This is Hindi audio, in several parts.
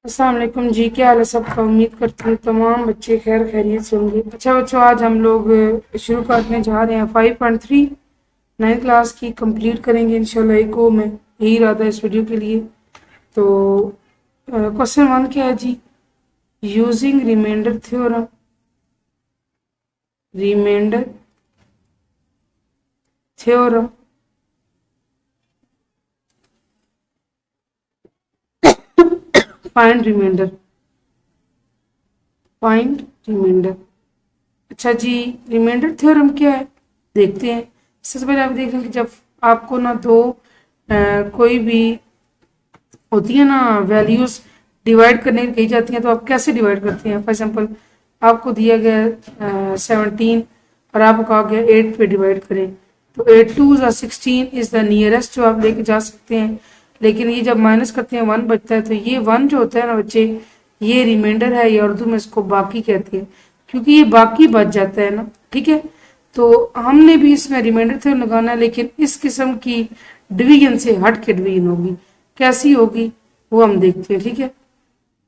अस्सलाम वालेकुम जी। क्या हाल है सबका? उम्मीद करती हूँ तमाम बच्चे खैर खैरियत से होंगे। अच्छा बच्चों, आज हम लोग शुरू करने जा रहे हैं 5.3 9th क्लास की कंप्लीट करेंगे इंशाल्लाह एको में। यही इरादा है इस वीडियो के लिए। तो क्वेश्चन वन क्या है जी? Using remainder theorem, remainder theorem find remainder, find remainder. अच्छा जी, रिमाइंडर थ्योरम क्या है देखते हैं। सबसे पहले आप देख लें कि जब आपको ना दो कोई भी होती है ना वैल्यूज डिवाइड करने की कही जाती हैं, तो आप कैसे डिवाइड करते हैं? फॉर एग्जांपल आपको दिया गया 17 और आपको कहा गया 8 पे डिवाइड करें, तो 8 टू ज़ा 16 इज़ द नियरेस्ट जो आप लेके जा सकते हैं। लेकिन ये जब माइनस करते हैं 1 बचता है, तो ये 1 जो होता है ना बच्चे, ये रिमाइंडर है, या उर्दू में इसको बाकी कहते हैं, क्योंकि ये बाकी बच जाता है ना। ठीक है, तो हमने भी इसमें रिमाइंडर थ्योरम लगाना है, लेकिन इस किस्म की डिवीजन से हट के डिवीजन होगी। कैसी होगी वो हम देखते हैं, ठीक है।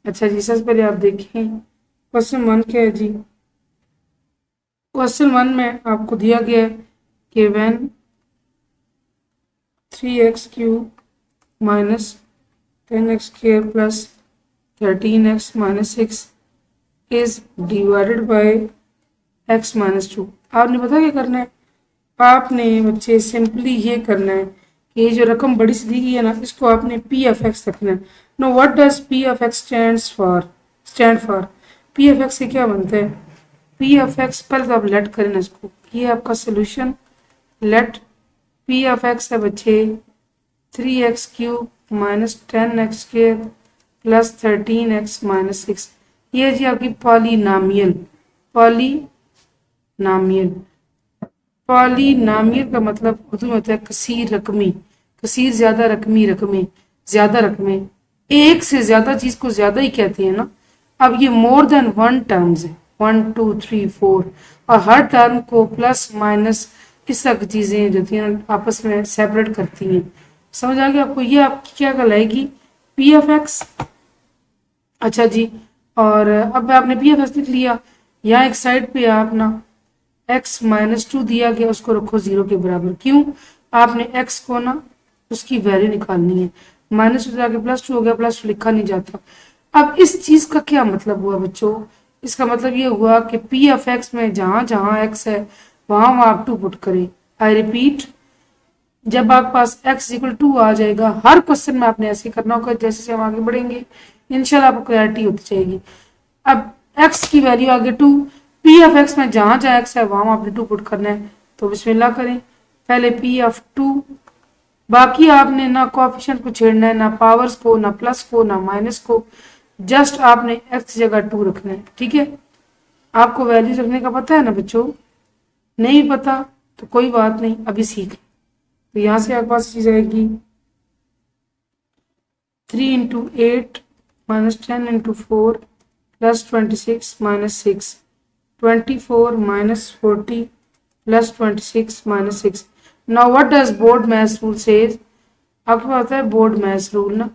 अच्छा जी, सबसे पहले आप देखें क्वेश्चन वन क्या है जी। क्वेश्चन वन में आपको दिया गया है कि when 3x³ minus 10x² plus 13x minus 6 is divided by x minus 2। आपने पता क्या करना है? आपने बच्चे सिंपली ये करना है कि ये जो रकम बड़ी सी दी गई है ना, इसको आपने पी एफ एक्स रखना है। No, what does P F X stand for? P F X से क्या बनता है? पी एफ एक्स, पहले तो आप लेट करें ना इसको, ये आपका solution. Let P F X है बच्चे 3x³ minus 10x² plus 13x minus 6। ये जी आपकी पॉलीनामियल, पॉलीनामियल। पॉलीनामियल का मतलब उर्दू में होता है कसीर रकमी, कसीर ज्यादा रकमी, रकमें ज्यादा रकमें। एक से ज्यादा चीज को ज्यादा ही कहते हैं ना। अब ये मोर देन वन टर्म्स है, 1 2 3 4, और हर टर्म को प्लस माइनस इस तरह की चीजें जो होती हैं आपस में सेपरेट करती हैं। समझ आ गया आपको? ये आपकी क्या कहलाएगी? P F X. अच्छा जी, और अब आपने पी एफ एक्स लिख लिया। यहाँ एक साइड पे आप ना x माइनस 2 दिया गया, उसको रखो 0 के बराबर। क्यों? आपने x को ना उसकी वैल्यू निकालनी है। माइनस 2 जाके प्लस 2 हो गया, प्लस 2 लिखा नहीं जाता। अब इस चीज का क्या मतलब हुआ बच्चों? इसका मतलब ये हुआ कि पी एफ एक्स में जहां जहां x है वहां वहां आप 2 पुट करें। आई रिपीट, जब आपके पास x इक्वल 2 आ जाएगा, हर क्वेश्चन में आपने ऐसे करना होगा। जैसे जैसे हम आगे बढ़ेंगे इंशाल्लाह आपको क्लैरिटी होती जाएगी। अब x की वैल्यू आगे 2, पी एफ एक्स में जहां जहां x है वहां आपने 2 पुट करना है। तो बिस्मिल्लाह करें, पहले पी एफ 2, बाकी आपने ना कोएफिशिएंट को छेड़ना है, ना पावर्स को, ना प्लस को, ना माइनस को। जस्ट आपने x जगह 2 रखना है, ठीक है। आपको वैल्यूज रखने का पता है ना बच्चों? नहीं पता तो कोई बात नहीं, अभी सीख। तो यहाँ से आपके पास चीज आएगी 3 × 8 minus 10 × 4 plus 26 minus 6, 24 minus 40 plus 26 minus 6। Now what does BODMAS rule says? आपको पता है बोर्ड मैथ्स रूल ना?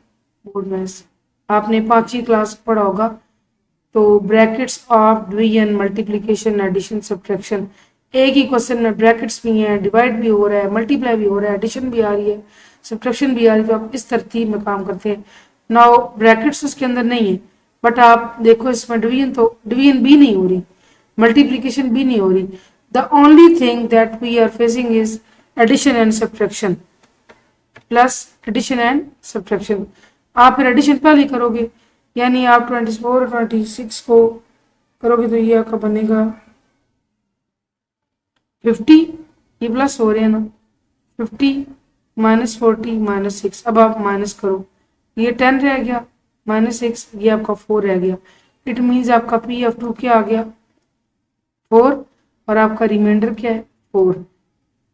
बोर्ड मैथ्स आपने 5वीं क्लास पढ़ा होगा। तो brackets of division, multiplication, addition, subtraction, एक ही क्वेश्चन में ब्रैकेट्स भी हैं, डिवाइड भी हो रहा है, मल्टीप्लाई भी हो रहा है, एडिशन भी आ रही है, सब्ट्रैक्शन भी आ रही है। तो आप इस तरतीब में काम करते हैं। नाउ ब्रैकेट्स उसके अंदर नहीं है, बट आप देखो इसमें डिवीजन, तो डिवीजन भी नहीं हो रही, मल्टीप्लिकेशन भी नहीं हो रही। The only thing that we are facing is addition and subtraction, plus addition and subtraction. आप फिर एडिशन पहले करोगे, यानी आप 24 26 को करोगे तो ये आपका बनेगा 50। ये प्लस हो रहे हैं ना, 50 माइनस 40 माइनस 6। अब आप माइनस करो, ये 10 रह गया, माइनस 6, ये आपका 4 रह गया। इट मीन्स आपका पी एफ 2 क्या आ गया? 4। और आपका रिमाइंडर क्या है? 4।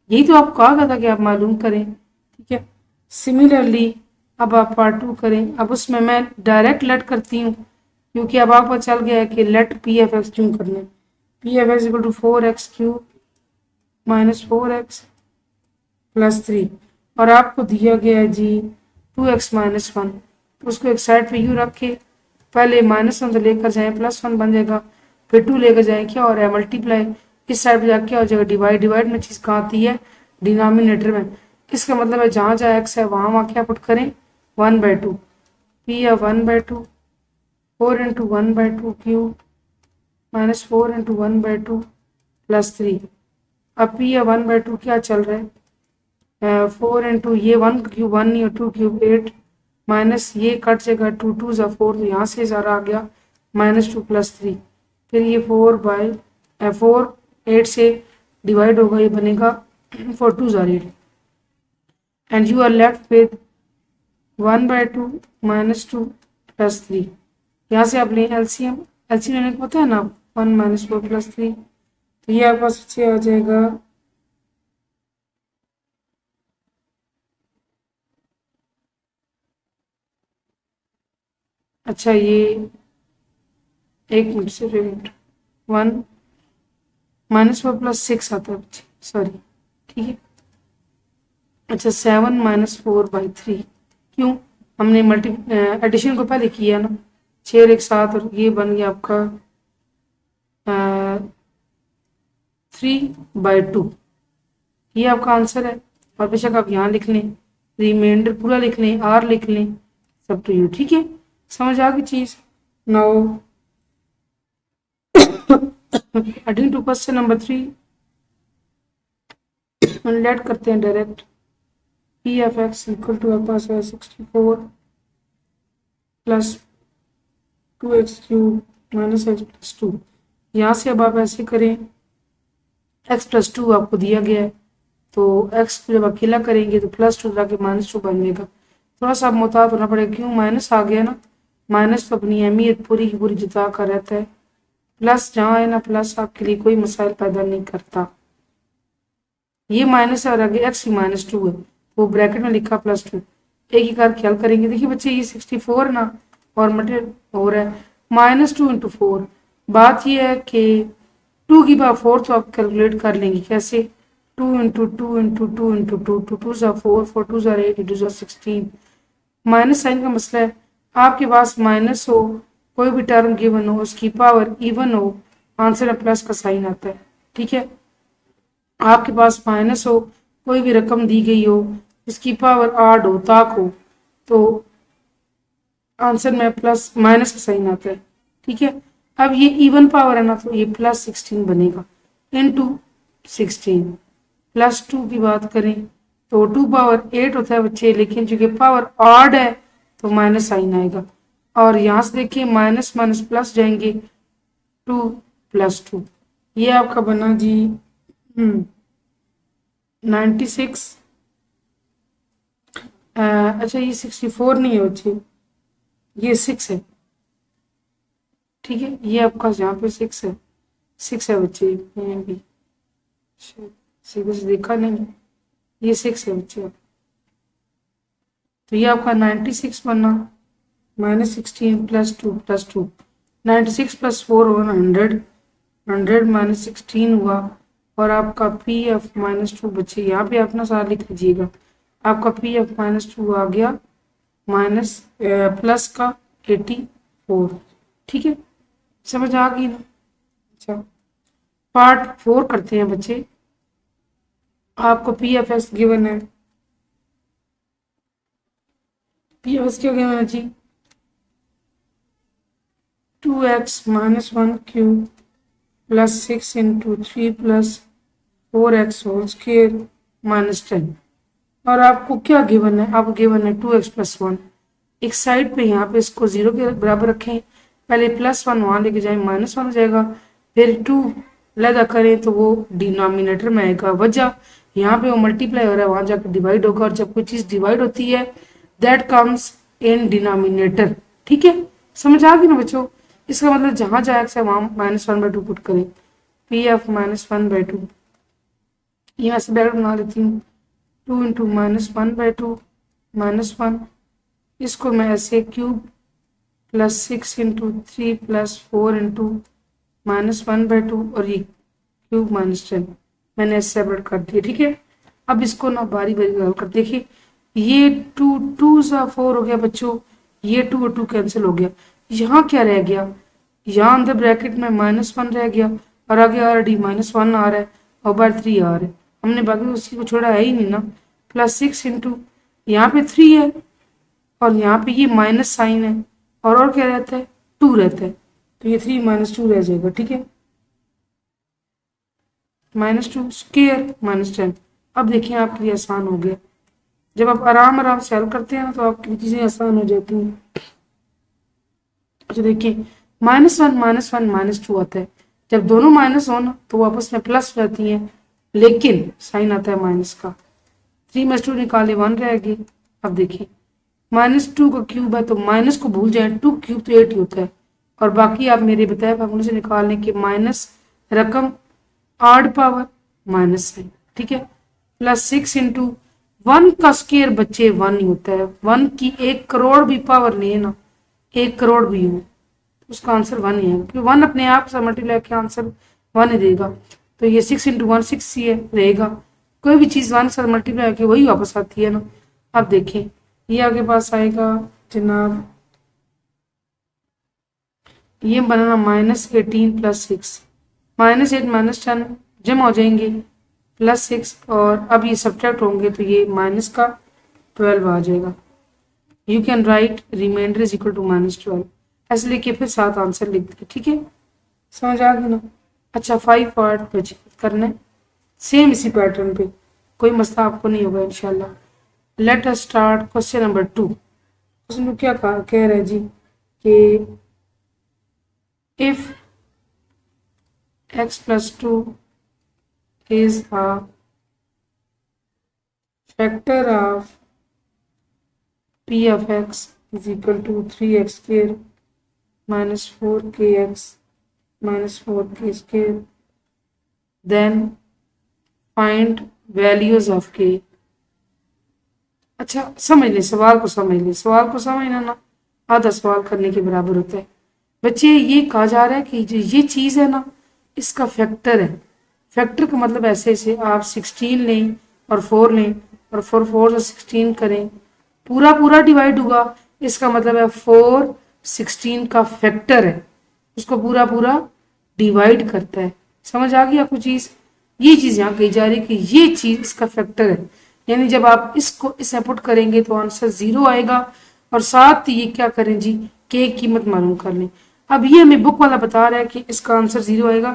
यही तो आपको कहा गया था कि आप मालूम करें, ठीक है। सिमिलरली अब आप पार्ट 2 करें। अब उसमें मैं डायरेक्ट लेट करती हूँ, क्योंकि अब आपको चल गया है कि लेट पी एफ एक्स क्यों करने। P F X equal to 4x³ minus 4x plus 3, और आपको दिया गया है जी 2x माइनस 1। तो उसको एक साइड पे यू रख के पहले -1 से लेकर जाए +1 बन जाएगा, फिर 2 लेकर जाए क्या हो रहा है मल्टीप्लाई, इस साइड पे जाके क्या हो जाएगा डिवाइड। डिवाइड में चीज़ कहाँ आती है डिनोमिनेटर में। इसका मतलब है जहाँ जहाँ x है वहाँ वहाँ क्या पुट करें 1/2 p या 1/2 4 इंटू 1/2 क्यूब -4 इंटू 1/2 +3। अब p या 1/2 क्या चल रहा है 4 इंटू ये 1 क्यूब 1 या 2 क्यूब 8 माइनस ये कट जाएगा 2 2 ज़ा 4 तो यहाँ से ज़रा आ गया -2 +3। फिर ये 4 8 से डिवाइड होगा, ये बनेगा 4 2 ज़ा 8 and you are left with 1/2 -2 +3। यहाँ से आप लें एलसीएम। एलसीएम लेने को पता है ना 1 -4 +3, तो ये आपके पास अच्छे आ जाएगा अच्छा ये एक मिनट से 1 -4 +6 आता है बच्चे, सॉरी ठीक है। अच्छा 7 -4/3 क्यों, हमने मल्टी एडिशन को पहले किया ना 6 और 1 7 और ये बन गया आपका 3/2। ये आपका आंसर है और बेशक आप यहाँ लिख लें, रिमाइंडर पूरा लिख लें, आर लिख लें, सब टू यू। ठीक है, समझ आ गई चीज़। Now adding to question number 3 let करते हैं direct. P F X equal to आपके पास है 64 plus 2x³ minus x plus 2। यहाँ से अब आप ऐसे करें x प्लस 2 आपको दिया गया है तो x को जब अकेला करेंगे तो +2 जाके -2 बन जाएगा। थोड़ा सा मोहतात होना पड़ेगा, क्यों माइनस आ गया ना, माइनस तो अपनी अहमियत पूरी की पूरी जता कर रहता है। प्लस जहाँ है ना प्लस आपके लिए कोई मसाइल पैदा नहीं करता। ये माइनस है और आगे x भी -2 है वो ब्रैकेट में लिखा +2, एक ही कार ख्याल करेंगे। देखिए बच्चे ये 64 ना और मटेरियल हो रहा है -2 × 4। बात ये है कि 2 की पावर 4 तो आप कैलकुलेट कर लेंगे कैसे, 2 × 2 × 2 × 2 × 2 2 2 ज़ा 4 4 2 ज़ा 8 8 2 ज़ा 16। माइनस साइन का मसला है, आपके पास माइनस हो कोई भी टर्म गिवन हो उसकी पावर इवन हो आंसर में प्लस का साइन आता है। ठीक है, आपके पास माइनस हो कोई भी रकम दी गई हो उसकी पावर आड हो ताक हो तो आंसर में प्लस माइनस का साइन आता है। ठीक है, अब ये इवन पावर है ना तो ये +16 बनेगा इनटू 16। +2 की बात करें तो 2 पावर 8 होता है बच्चे, लेकिन चूंकि पावर ऑड है तो माइनस साइन आएगा। और यहाँ से देखिए माइनस माइनस प्लस जाएंगे 2 + 2, ये आपका बना जी 96। अच्छा ये 64 नहीं है बच्चे, ये 6 है। ठीक है, ये आपका यहाँ पे 6 है, 6 है बच्चे, ये भी सीधे से देखा नहीं, ये 6 है बच्चे। तो ये आपका 96 बना -16 + 2 + 2 96 + 4 होगा 100 100 - 16 हुआ और आपका PF -2 बच्चे यहाँ पे अपना सारा लिख लीजिएगा। आपका PF -2 आ गया माइनस प्लस का 84। ठीक है, समझ आ गई ना। अच्छा पार्ट 4 करते हैं बच्चे। आपको PFS गिवन है, PFS क्या गिवन है जी 2x - 1³ + 6 × 3 + 4x होल स्क्वायर -10। और आपको क्या गिवन है, आपको गिवन है 2x + 1। एक साइड पे यहाँ पे इसको 0 के बराबर रखें, पहले +1 वहाँ लेके जाए -1 हो जाएगा, फिर 2 लगा करें तो वो डिनोमिनेटर में आएगा। वजह यहाँ पे वो मल्टीप्लाई हो रहा है वहाँ जाकर डिवाइड होगा, और जब कोई चीज़ डिवाइड होती है दैट कम्स इन डिनोमिनेटर। ठीक है, समझ आ गई ना बच्चों। इसका मतलब जहाँ जहाँ x है वहाँ -1/2 पुट करें, PF -1/2। यहाँ से ब्रैकेट बना लेती हूँ 2 × -1/2 -1, इसको मैं ऐसे क्यूब +6 × 3 + 4 × -1/2 और ये क्यूब -10 मैंने सेपरेट कर दिया। ठीक है, अब इसको ना बारी बारी हल कर देखिए, ये 2 2 ज़ा 4 हो गया बच्चों, ये 2 और 2 कैंसिल हो गया, यहाँ क्या रह गया, यहाँ अंदर ब्रैकेट में -1 रह गया और आगे ऑलरेडी -1 आ रहा है और बार 3 आ रहा है, हमने बाकी उसी को छोड़ा है ही नहीं ना। +6 इंटू यहाँ पे 3 है और यहाँ पे ये माइनस साइन है और क्या रहता है, 2 रहता है, तो ये 3 - 2 रह जाएगा। ठीक है, -2 स्क्वायर -10। अब देखिए आपके लिए आसान हो गया, जब आप आराम आराम से हल करते हैं ना तो आपकी चीजें आसान हो जाती हैं। तो देखिए -1 -1 -2 आता है, जब दोनों माइनस हो ना तो वो आपस में प्लस रहती हैं, लेकिन साइन आता है माइनस का। 3 - 2 निकाले 1 रहेगी। अब देखिए -2 का क्यूब है तो माइनस को भूल जाए, 2 क्यूब तो 8 ही होता है और बाकी आप मेरे बताए फार्मूले से निकालने के माइनस रकम आड पावर माइनस साइन। ठीक है, +6 इंटू 1 का स्केयर बच्चे 1 ही होता है, 1 की 1 करोड़ भी पावर नहीं है ना, 1 करोड़ भी हो उसका आंसर 1 ही है, क्योंकि 1 अपने आप से मल्टीप्लाई के आंसर 1 ही देगा। तो ये 6 इंटू 1 6 ही है रहेगा, कोई भी चीज़ 1 से मल्टीप्लाई के वही वापस आती है ना। अब देखें ये आगे पास आएगा जनाब, ये बनाना -18 + 6, -8 -10 जमा हो जाएंगे +6 और अब ये सब्ट्रैक्ट होंगे तो ये माइनस का 12 आ जाएगा। You can write remainder is equal to -12, ऐसे लेके फिर 7 आंसर लिख दिए। ठीक है, समझ आ गया ना। अच्छा 5 पार्ट बचे करना है सेम इसी पैटर्न पे, कोई मसला आपको नहीं होगा इंशाल्लाह। Let us start question number 2। Question क्या कह रहा है जी कि if x + 2 is a factor of p of x is equal to 3x² - 4kx - 4k square, then find values of k। अच्छा समझ ले सवाल को, समझ ले सवाल को, समझना ना आधा सवाल करने के बराबर होता है। बच्चे ये कहा जा रहा है कि जो ये चीज़ है ना इसका फैक्टर है, फैक्टर का मतलब ऐसे ऐसे आप 16 लें और 4 लें और 4 से 16 करें, पूरा पूरा डिवाइड हुआ, इसका मतलब है 4 16 का फैक्टर है, उसको पूरा पूरा डिवाइड करता है। समझ आ गई आपको चीज़, ये चीज़ यहाँ कही जा रही है कि ये चीज़ इसका फैक्टर है, यानी जब आप इसको इसे पुट करेंगे तो आंसर 0 आएगा और साथ ये क्या करें जी के कीमत मालूम कर लें। अब ये हमें बुक वाला बता रहा है कि इसका आंसर 0 आएगा,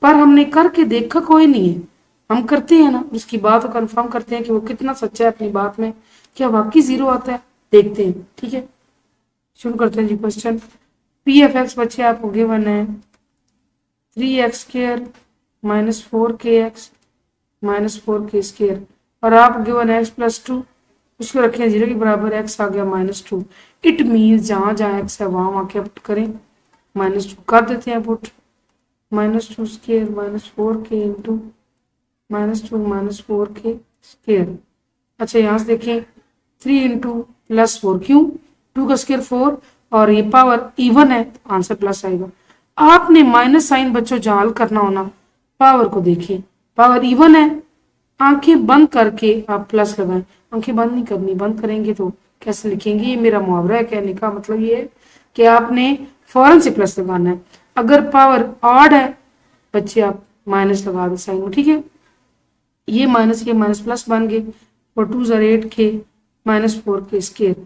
पर हमने करके देखा कोई नहीं है, हम करते हैं ना उसकी बात को कंफर्म करते हैं कि वो कितना सच्चा है अपनी बात में, क्या वाकई 0 आता है, देखते हैं। ठीक है, शुरू करते हैं जी क्वेश्चन। पी एफ एक्स बच्चे आपको गिवन है 3x² - 4kx - 4k स्क्वायर और आप गिवन है x + 2, उसको रखें 0 के बराबर, x आ गया -2। इट मीन्स जहाँ जहाँ x है वहाँ वहाँ क्या पुट करें, -2 कर देते हैं put, -2 square - 4k into -2 - 4k square. अच्छा यहाँ से देखें 3 इंटू +4, क्यों 2 का स्क्वायर 4 और ये पावर इवन है तो आंसर प्लस आएगा। आपने माइनस साइन बच्चों जहाँ हल करना होना पावर को देखिए, पावर इवन है, आंखें बंद करके आप प्लस लगाएं, आंखें बंद नहीं करनी, बंद करेंगे तो कैसे लिखेंगे, ये मेरा मुहावरा है, कहने का मतलब ये है कि आपने फौरन से प्लस लगाना है। अगर पावर ऑड है बच्चे आप माइनस लगा दो साइन में। ठीक है, ये माइनस प्लस बन गए और 2 * 8k - 4k स्क्वायर।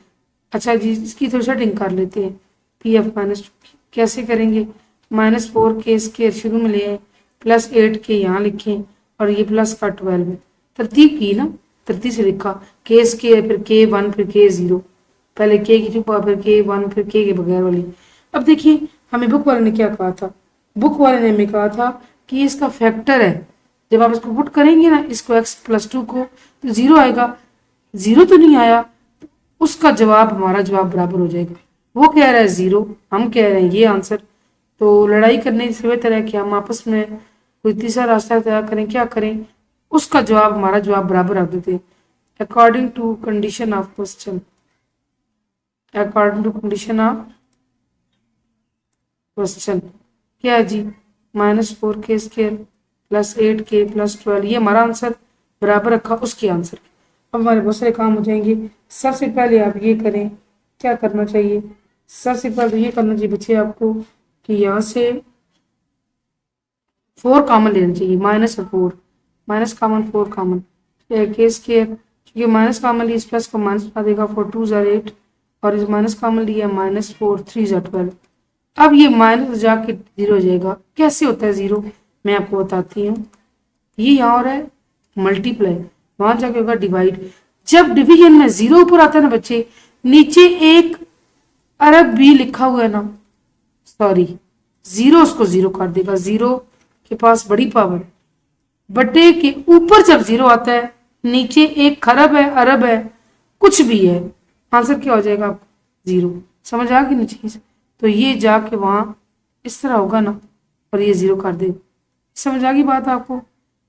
अच्छा जी इसकी थोड़ी सेटिंग कर लेते हैं, पी एफ -2 कैसे करेंगे, -4k स्क्वायर शुरू में ले आए, +8k यहाँ लिखें और ये प्लस का 12 है, तरतीब की ना, तरतीब से लिखा k स्क्वायर फिर k1 फिर k0, पहले k की चुपा फिर k1 फिर k के बगैर वाली। अब देखिए हमें बुक वाले ने क्या कहा था, बुक वाले ने हमें कहा था कि इसका फैक्टर है, जब आप इसको पुट करेंगे ना इसको x + 2 को तो 0 आएगा, 0 तो नहीं आया, उसका जवाब हमारा जवाब बराबर हो जाएगा। वो कह रहा है 0, हम कह रहे हैं ये आंसर, तो लड़ाई करने से बेहतर है कि हम आपस में कोई तीसरा रास्ता तैयार करें, क्या करें, उसका जवाब हमारा जवाब बराबर रख देते हैं। According to condition of question, according to condition of question क्या है जी, -4k स्क्वायर +8k +12, ये हमारा आंसर बराबर रखा उसके आंसर के। अब हमारे बहुत सारे काम हो जाएंगे। सबसे पहले आप ये करें, क्या करना चाहिए, सबसे पहले तो ये करना चाहिए बच्चे आपको कि यहाँ से 4 कॉमन लेना चाहिए, माइनस और 4, माइनस कॉमन 4 कॉमन, के स्केयर, क्योंकि माइनस कॉमन लिया इस प्लस को माइनस बना देगा, 4 2 ज़ार 8, और इस माइनस कॉमन लिया माइनस 4 3 ज़ार 12। अब ये माइनस जाके जीरो हो जाएगा। कैसे होता है जीरो, मैं आपको बताती हूँ। ये यहाँ हो रहा है मल्टीप्लाई, वहां जाके होगा डिवाइड। जब डिवीजन में जीरो ऊपर आता है ना बच्चे, नीचे एक अरब भी लिखा हुआ है ना, सॉरी जीरो उसको जीरो कर देगा, जीरो के पास बड़ी पावर है। बटे के ऊपर जब जीरो आता है, नीचे एक खरब है, अरब है, कुछ भी है, आंसर क्या हो जाएगा आपको, जीरो। समझ आ गई ना चीज। तो ये जाके वहां इस तरह होगा ना, और ये जीरो कर देगा। समझ आ गई बात आपको।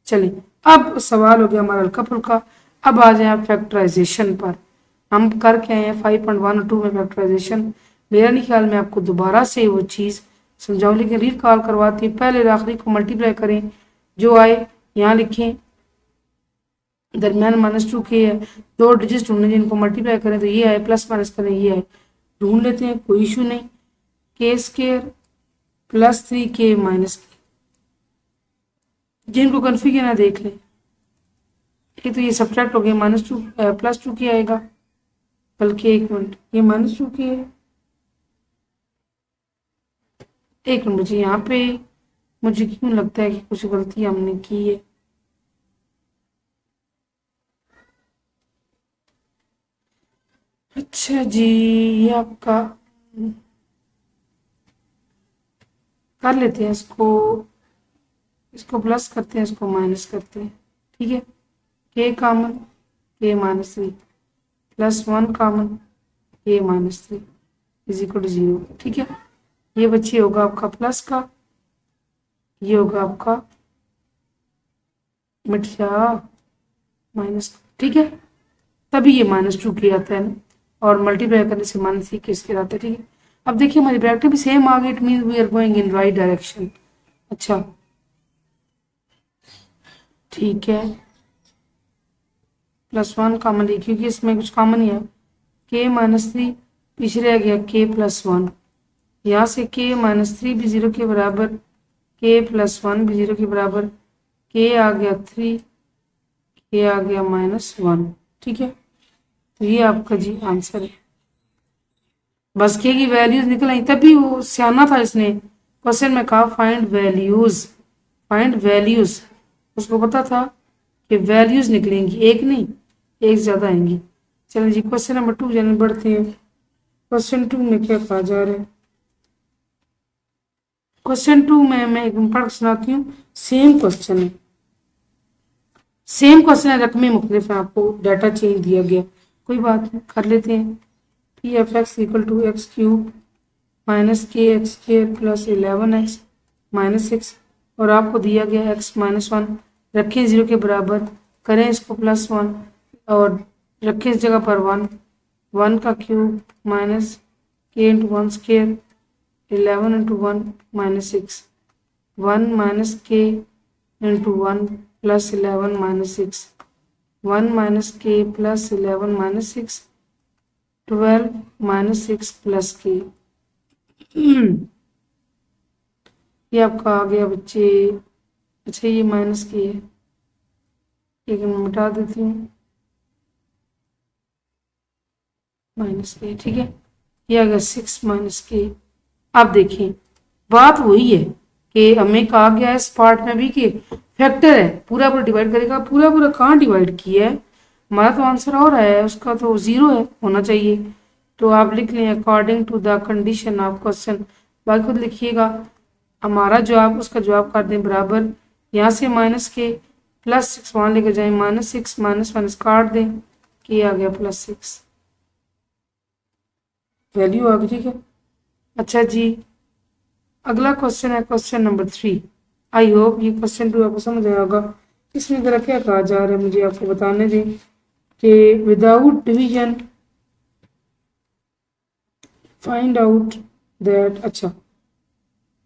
चलिए अब सवाल हो गया हमारा हल्का फुल्का। अब आ जाए आप फैक्टराइजेशन पर। हम करके आए हैं 5.12 में फैक्टराइजेशन। मेरा नहीं ख्याल में आपको दोबारा से वो चीज़ समझाऊं, लेकिन रीड कॉल करवाती हूँ। पहले आखिरी को मल्टीप्लाई करें, जो आए यहाँ लिखें, दरमियान -2 के है, 2 डिजिट ढूंढने जिनको मल्टीप्लाई करें तो ये आए, प्लस माइनस करें ये आए, ढूंढ लेते हैं, कोई इशू नहीं। के स्केयर +3k -k, जिनको कन्फ्यूजन है देख लें। एक तो ये सब्ट्रैक्ट हो गया, -2 +2k आएगा, बल्कि एक मिनट, ये -2k है, एक मिनट मुझे यहाँ पे मुझे क्यों लगता है कि कुछ गलती हमने की है। अच्छा जी, ये आपका कर लेते हैं, इसको प्लस करते हैं, इसको माइनस करते हैं, ठीक है। के कॉमन, के -3 +1 कॉमन, के -3 इज इक्वल टू 0, ठीक है। ये बच्चे होगा आपका प्लस का, ये होगा आपका मिठिया माइनस का, ठीक है। तभी ये -2k आता है ना, और मल्टीप्लाई करने से -3k स्क्वायर आता है, ठीक है। अब देखिए हमारी ब्रैकेट भी सेम आ गई, it mean we are going in right direction. अच्छा ठीक है, +1 कॉमन ली क्योंकि इसमें कुछ कॉमन ही है, के -3 पीछे रह गया के +1, यहाँ से के -3 भी 0 के बराबर, के +1 भी 0 के बराबर, के आ गया 3, के आ गया -1, ठीक है। तो ये आपका जी आंसर है। बस के की वैल्यूज निकल आई, तभी वो सियाना था, इसने क्वेश्चन में कहा फाइंड वैल्यूज, फाइंड वैल्यूज, उसको पता था कि वैल्यूज निकलेंगी, एक नहीं एक ज्यादा आएंगी। चलो जी क्वेश्चन नंबर 2 जाने बढ़ते हैं। क्वेश्चन 2 में क्या कहा जा रहा है, क्वेश्चन 2 में मैं एक पढ़ के सुनाती हूँ। सेम क्वेश्चन है, सेम क्वेश्चन है, रकमें मुख्तलिफ है, आपको डाटा चेंज दिया गया, कोई बात नहीं, कर लेते हैं। P F X equal to x³ -kx² + 11x -6, और आपको दिया गया x -1, रखें 0 के बराबर, करें इसको +1 और रखें इस जगह पर 1, 1 का cube -k × 1 square 11 × 1 -6, 1 -k × 1 + 11 -6, 1 -k + 11 -6, 12 -6 + k। ये आपका आ गया बच्चे। अच्छा ये माइनस की है, एक मैं मिटा देती हूँ, -k, ठीक है। ये आ गया 6 -k। आप देखिए बात वही है कि हमें कहा गया है इस पार्ट में भी कि फैक्टर है, पूरा पूरा डिवाइड करेगा, पूरा पूरा कहाँ डिवाइड किया है, हमारा तो आंसर और है, उसका तो 0 है होना चाहिए। तो आप लिख लें according to the condition of question, बाकी खुद लिखिएगा, हमारा जवाब उसका जवाब कर दें बराबर, यहाँ से -k +6 वहाँ लेकर जाएं, -6 -1 काट दें, के आ गया +6, वैल्यू आ गई, ठीक है। अच्छा जी अगला क्वेश्चन है क्वेश्चन नंबर 3। आई होप ये क्वेश्चन 2 आपको समझ आया होगा। इसमें जरा क्या कहा जा रहा है मुझे आपको बताने दें कि without division find out that, अच्छा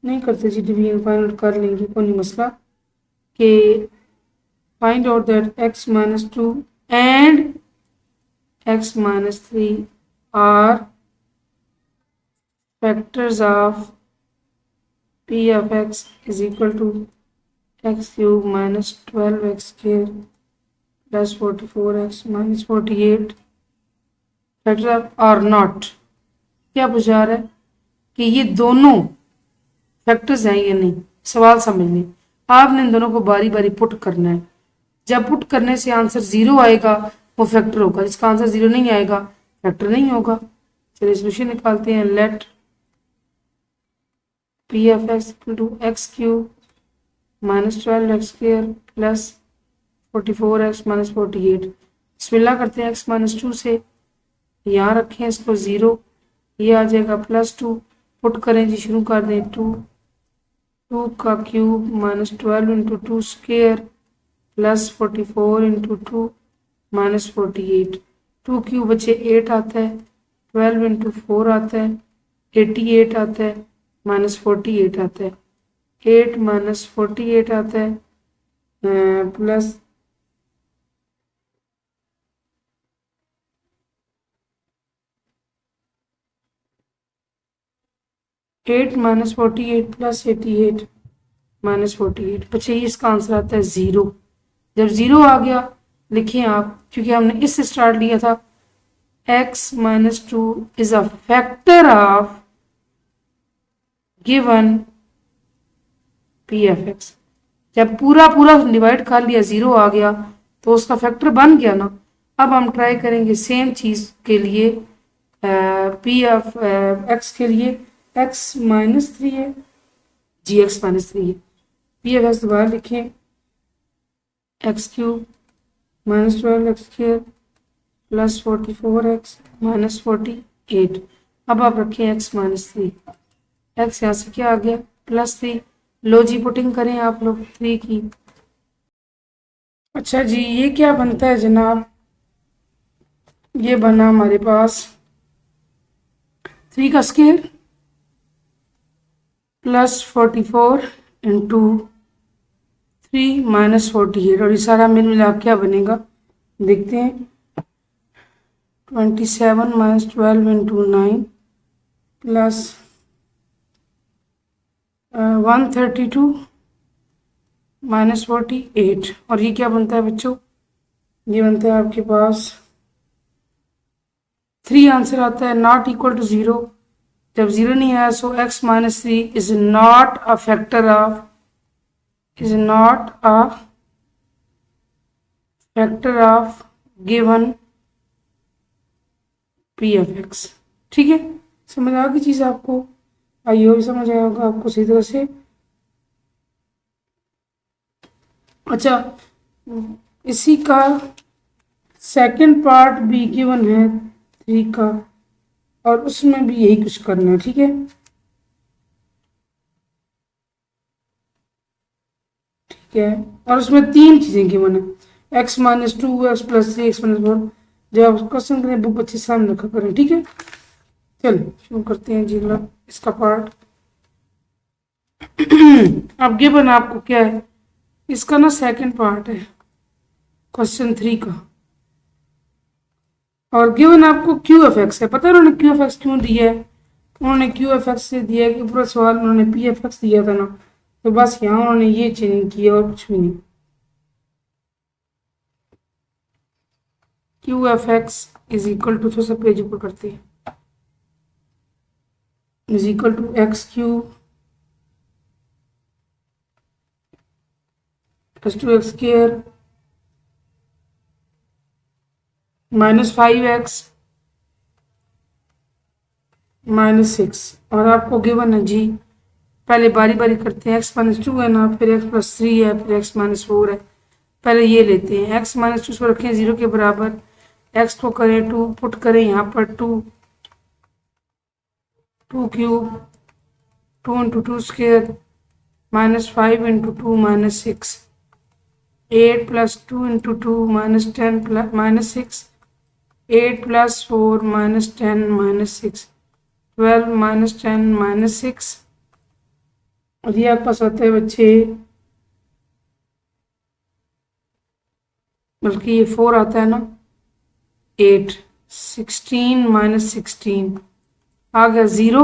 नहीं करते जी डिवीजन, फाइंड आउट कर लेंगे, कोई नहीं मसला, कि find out that x -2 and x -3 are factors of p of x is equal to x cube minus 12x square plus 44x minus 48 factor of are not. क्या पूछा रहा है कि ये दोनों फैक्टर्स हैं या नहीं, सवाल समझने। आपने इन दोनों को बारी बारी पुट करना है। जब पुट करने से आंसर 0 आएगा वो फैक्टर होगा, जिसका आंसर 0 नहीं आएगा फैक्टर नहीं होगा। चलिए सोल्यूशन निकालते हैं। Let P of X equal to X cube minus 12x square plus 44x minus 48। बिस्मिल्लाह करते हैं। x माइनस 2 से यहाँ रखें इसको 0, ये आ जाएगा +2। पुट करें जी, शुरू कर दें। 2 का cube minus 12 into 2 square plus 44 into 2 minus 48। 2 cube बचे 8 आता है, 12 इंटू 4 आता है 88 आता है, माइनस 48 आता है। 8 माइनस 48 आता है प्लस 8 माइनस 48 प्लस 88 माइनस 48 बचे ही इसका आंसर आता है 0। जब 0 आ गया लिखें आप, क्योंकि हमने इससे स्टार्ट लिया था, x minus 2 is a factor of given P F x. जब पूरा पूरा डिवाइड कर लिया 0 आ गया तो उसका फैक्टर बन गया ना। अब हम ट्राई करेंगे सेम चीज के लिए पी एफ एक्स के लिए। x माइनस 3 है जी, x माइनस 3 है। पी एफ एक्स दोबारा लिखें, x cube minus 12x square plus 44x minus 48। अब आप रखें x माइनस 3। x यहाँ से क्या आ गया +3। लो जी पुटिंग करें आप लोग 3 की। अच्छा जी, ये क्या बनता है जनाब? ये बना हमारे पास 3 का स्क्वायर प्लस 44 इंटू 3 माइनस 48, और ये सारा मिल मिला क्या बनेगा देखते हैं। 27 माइनस 12 इंटू 9 प्लस 132 माइनस 48, और ये क्या बनता है बच्चों? ये बनता है आपके पास 3 आंसर आता है, नॉट इक्वल टू 0। जब 0 नहीं आया सो x minus 3 is not a factor of given P F x. ठीक है, समझ आ गई चीज आपको? आई होप समझ आया होगा आपको सही तरह से। अच्छा, इसी का सेकंड पार्ट भी गिवन है 3 का, और उसमें भी यही कुछ करना है। ठीक है, ठीक है, और उसमें 3 चीजें गिवन है, x minus 2, x plus 3, x minus 4। जब आप क्वेश्चन करें बुक अच्छे सामने रखा करें। ठीक है, चलो शुरू करते हैं जी लोग इसका पार्ट। अब गिवन आपको क्या है, इसका ना सेकंड पार्ट है क्वेश्चन 3 का, और गिवन आपको क्यू एफ एक्स है। पता है उन्होंने क्यू एफ एक्स क्यों दिया है? उन्होंने क्यू एफ एक्स से दिया है कि पूरा सवाल उन्होंने पी एफ एक्स दिया था ना, तो बस यहाँ उन्होंने ये चेंज किया और कुछ भी नहीं। Q F X is equal to, थोड़ा सा पेज ऊपर करते हैं, is equal to X cube plus 2x स्क्वायर माइनस 5x माइनस 6, और आपको गिवन है जी। पहले बारी बारी करते हैं, x माइनस 2 है ना, फिर x प्लस 3 है, फिर x माइनस 4 है। पहले ये लेते हैं, x माइनस 2 को रखें 0 के बराबर, x को करें 2, पुट करें यहाँ पर 2 cube 2 into 2 square minus 5 into 2 minus 6, 8 plus 2 into 2 minus 10 plus minus 6, 8 plus 4 minus 10 minus 6, 12 minus 10 minus 6, और ये आपके पास आता है बच्चे, बल्कि ये 4 आता है ना, 8 16 माइनस 16 आ गया 0।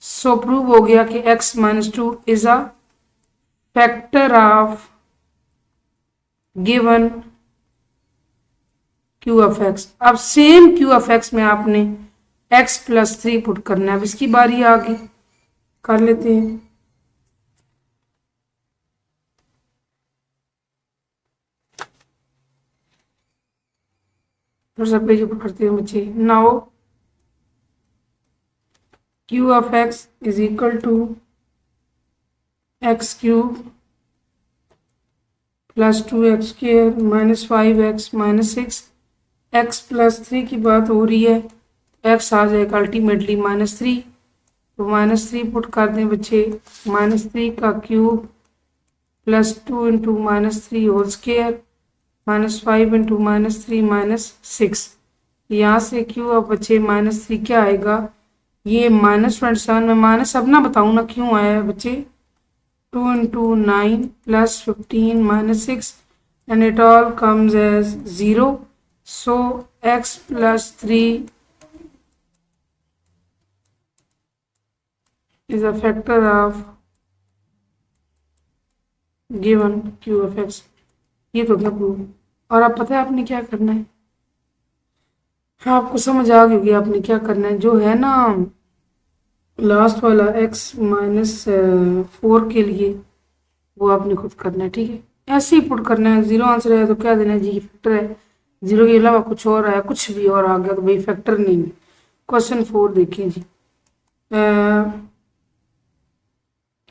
सो प्रूव हो गया कि x minus two is a factor of given q of x. अब सेम क्यू ऑफ एक्स में आपने x प्लस थ्री पुट करना है। अब इसकी बारी आ गई, कर लेते हैं। फिर सब पेज ऊपर करते हैं बच्चे। Now Q of X is equal to X cube plus two X square minus five X minus six. X plus three की बात हो रही है, एक्स आ जाएगा अल्टीमेटली माइनस थ्री। तो माइनस थ्री पुट कर दें बच्चे। माइनस थ्री का cube plus two into minus three whole square minus five into minus three minus six. यहाँ से क्यों अब बच्चे माइनस थ्री क्या आएगा, ये माइनस 27 में माइनस अब ना बताऊँ ना क्यों आया है बच्चे। Two into nine plus 15 minus six and it all comes as zero. So x plus three is a factor of given q of x. ये तो क्या प्रूव। और अब पता है आपने क्या करना है, हाँ आपको समझ आ गई होगी आपने क्या करना है। जो है ना लास्ट वाला x माइनस फोर के लिए वो आपने खुद करना है, ठीक है। ऐसे ही पुट करना है। जीरो आंसर है तो क्या देना है जी, फैक्टर है। जीरो के अलावा कुछ और आया, कुछ भी और आ गया तो भाई फैक्टर नहीं है। क्वेश्चन 4 देखिए जी।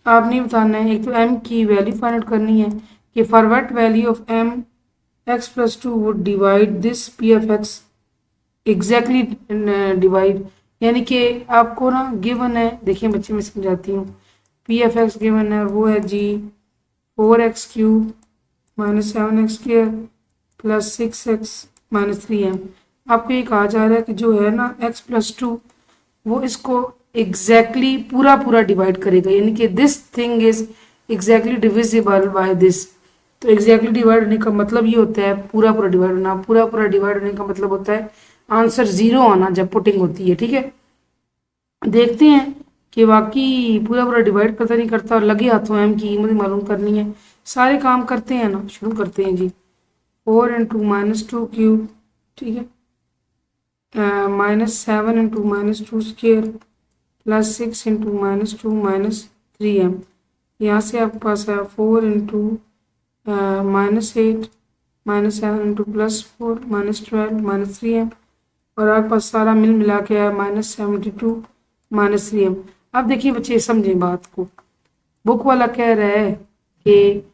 आपने बताना है, एक तो m की वैल्यू फाइंड आउट करनी है कि for what value of m x plus two would divide this p of x exactly divide. यानी कि आपको ना गिवन है, देखिए बच्चे मैं समझाती हूँ। पी एफ एक्स गिवन है और वो है जी 4x cube minus 7x square plus 6x minus 3m। आपको ये कहा जा रहा है कि जो है ना x प्लस टू वो इसको एग्जैक्टली पूरा पूरा डिवाइड करेगा, यानी कि this thing is exactly divisible by this. तो एग्जैक्टली डिवाइड होने का मतलब ये होता है पूरा पूरा डिवाइड होना। पूरा पूरा डिवाइड होने का मतलब होता है आंसर जीरो आना जब पुटिंग होती है, ठीक है। देखते हैं कि वाकई पूरा पूरा डिवाइड करता नहीं करता। और लगे हाथों एम की कीमत मालूम करनी है, सारे काम करते हैं ना। शुरू करते हैं जी। 4 इंटू माइनस टू क्यूब, ठीक है, minus 7 into minus two square plus 6 into minus two minus 3m। यहाँ से आपके पास है 4 into minus 8 minus 7 into plus 4 minus 12 minus 3m। और आपके पास सारा मिल मिला के आया माइनस 72 माइनस 3m। अब देखिए बच्चे समझें बात को। बुक वाला कह रहा है कि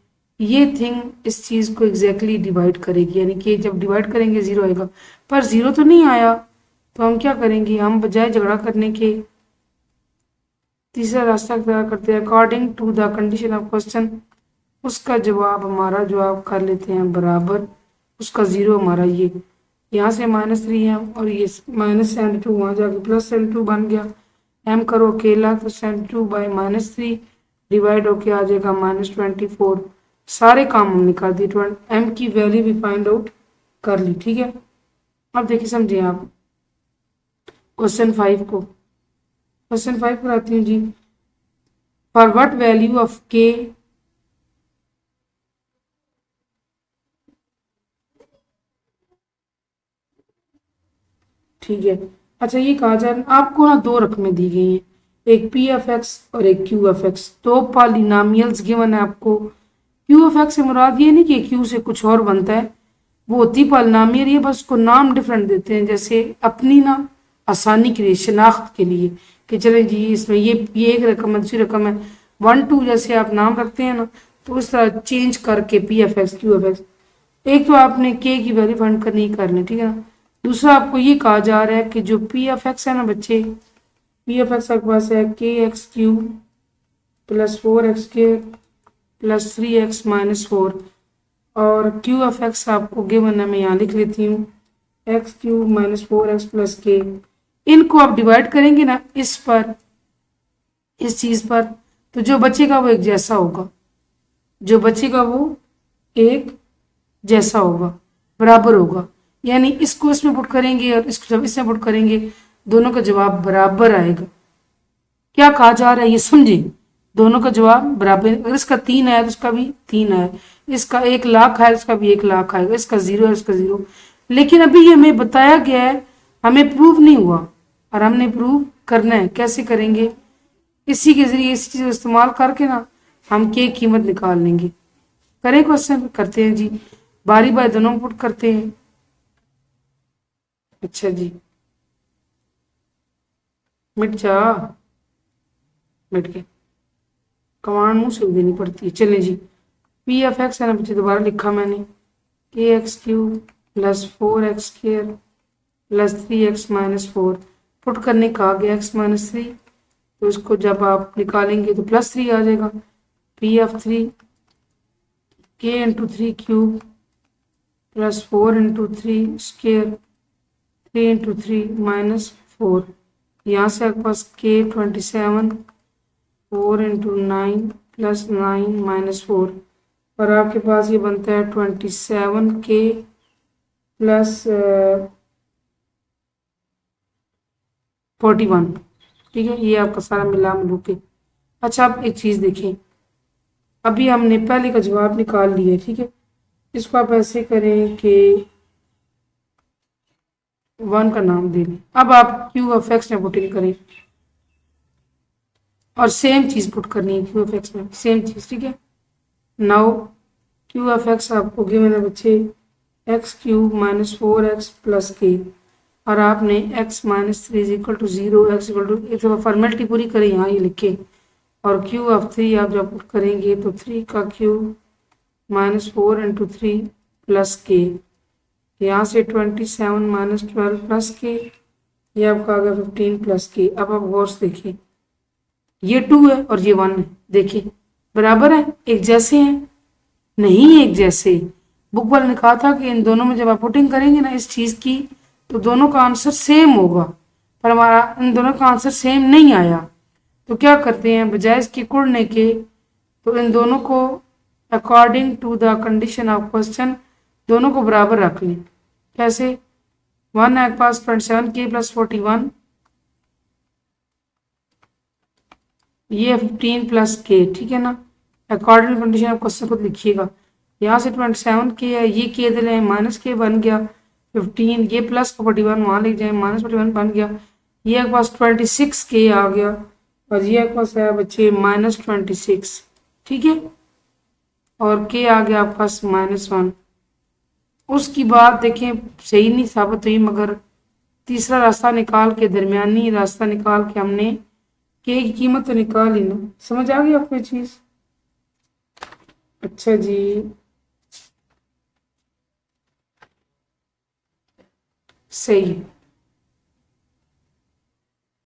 ये थिंग इस चीज़ को एग्जैक्टली डिवाइड करेगी, यानी कि जब डिवाइड करेंगे ज़ीरो आएगा। पर ज़ीरो तो नहीं आया, तो हम क्या करेंगे, हम बजाय झगड़ा करने के तीसरा रास्ता अख्तियार करते हैं। According to the condition of question उसका जवाब हमारा जवाब कर लेते हैं बराबर उसका ज़ीरो हमारा ये यहाँ से माइनस 3m और ये माइनस 72 वहाँ जाके प्लस 72 बन गया। m करो अकेला तो 72 बाई माइनस 3 डिवाइड होके आ जाएगा माइनस 24। सारे काम हमने कर दिए, m की वैल्यू भी फाइंड आउट कर ली, ठीक है। अब देखिए समझिए आप क्वेश्चन 5 को। क्वेश्चन 5 पर आती हूँ जी। For what value of k ठीक है। अच्छा ये कहा जा रहा है आपको ना दो रकमें दी गई हैं, एक पी एफ एक्स और एक क्यू एफ एक्स। दो पॉलिनॉमियल्स गिवन है आपको। क्यू एफ एक्स से मुराद ये नहीं कि क्यू से कुछ और बनता है, वो होती पॉलिनॉमियल, ये बस उसको नाम डिफरेंट देते हैं। जैसे अपनी ना आसानी के लिए, शनाख्त के लिए कि चले जी इसमें ये एक रकम है दूसरी रकम है, 1 2 जैसे आप नाम रखते हैं ना, तो उस तरह चेंज करके P F x Q F x. एक तो आपने के की वैल्यू फाइंड करनी ही करनी, ठीक है ना। दूसरा आपको ये कहा जा रहा है कि जो पी एफ एक्स है ना बच्चे, पी एफ एक्स आपके पास है के एक्स क्यूब प्लस 4x के प्लस 3x माइनस 4। और क्यू एफ एक्स आपको गिवन है, मैं यहाँ लिख लेती हूँ x cube minus 4x plus के। इनको आप डिवाइड करेंगे ना इस पर, इस चीज़ पर, तो जो बचेगा वो एक जैसा होगा, जो बचेगा वो एक जैसा होगा, बराबर होगा। यानी इसको इसमें पुट करेंगे और इसको जब इसमें पुट करेंगे दोनों का जवाब बराबर आएगा। क्या कहा जा रहा है ये समझे, दोनों का जवाब बराबर। अगर इसका 3 है तो उसका भी 3 है, इसका 1 लाख है उसका भी 1 लाख आएगा, इसका 0 है उसका 0। लेकिन अभी ये हमें बताया गया है, हमें प्रूव नहीं हुआ, और हमने प्रूव करना है। कैसे करेंगे, इसी के जरिए इस चीज को इस्तेमाल करके ना हम के कीमत निकाल लेंगे। करें क्वेश्चन, करते हैं जी, बारी बारी दोनों पुट करते हैं। अच्छा जी, मिट जा, मिट के कमांड मुंह से देनी पड़ती है। चलें जी, पी एफ एक्स है ना बच्चे, दोबारा लिखा मैंने, के x Q plus 4x square plus 3x-4 put करने का आ गया x-3, तो इसको जब आप निकालेंगे तो +3 आ जाएगा। पी एफ 3 के into 3 cube plus 4 into 3 square 3 into 3 -4, यहाँ से आपके पास के 27 4 इंटू 9 प्लस 9 -4, और आपके पास ये बनता है 27k प्लस 41। ठीक है, ये आपका सारा मिला मिलू के। अच्छा, आप एक चीज़ देखें, अभी हमने पहले का जवाब निकाल लिया, ठीक है, इसको आप ऐसे करें कि 1 का नाम दे लें। अब आप क्यू एफ एक्स में पुटिंग करें और सेम चीज़ पुट करनी है क्यू एफ एक्स में, सेम चीज़, ठीक है। नाउ क्यू एफ एक्स आपको गिवन है बच्चे एक्स क्यूब -4x प्लस के, और आपने x-3 is equal to 0, x equal to, एक दफ़ा फॉर्मेलिटी पूरी करें, यहाँ ये लिखे, और क्यू ऑफ 3 आप जब पुट करेंगे तो 3 का क्यूब -4 इंटू 3 प्लस के, यहाँ से 27 -12 प्लस के, ये आपका आ गया 15 प्लस के। अब आप गौर से देखिए, ये 2 है और ये 1 है, देखिए बराबर है, एक जैसे हैं, नहीं एक जैसे। बुक वाले ने कहा था कि इन दोनों में जब आप पुटिंग करेंगे ना इस चीज़ की, तो दोनों का आंसर सेम होगा, पर हमारा इन दोनों का आंसर सेम नहीं आया। तो क्या करते हैं, बजाय इसके कुड़ने के, तो इन दोनों को according to the condition of question दोनों को बराबर रख लें। कैसे, 1 है पास 27k प्लस 41, ये 15 प्लस के, ठीक है ना, अकॉर्डिंग कंडीशन ऑफ क्वेश्चन खुद लिखिएगा। यहाँ से 27k है, ये के दिले -k बन गया 15, ये प्लस 41 वहाँ लिख जाए -41 बन गया, ये आपके पास 26k आ गया, और ये आपके पास है बच्चे -26, ठीक है, और के आ गया आपके पास -1। उसकी बात देखें सही नहीं साबित हुई, मगर तीसरा रास्ता निकाल के, दरमियानी रास्ता निकाल के हमने के की कीमत तो निकाल ही ना। समझ आ गई आपको ये चीज़? अच्छा जी, सही है।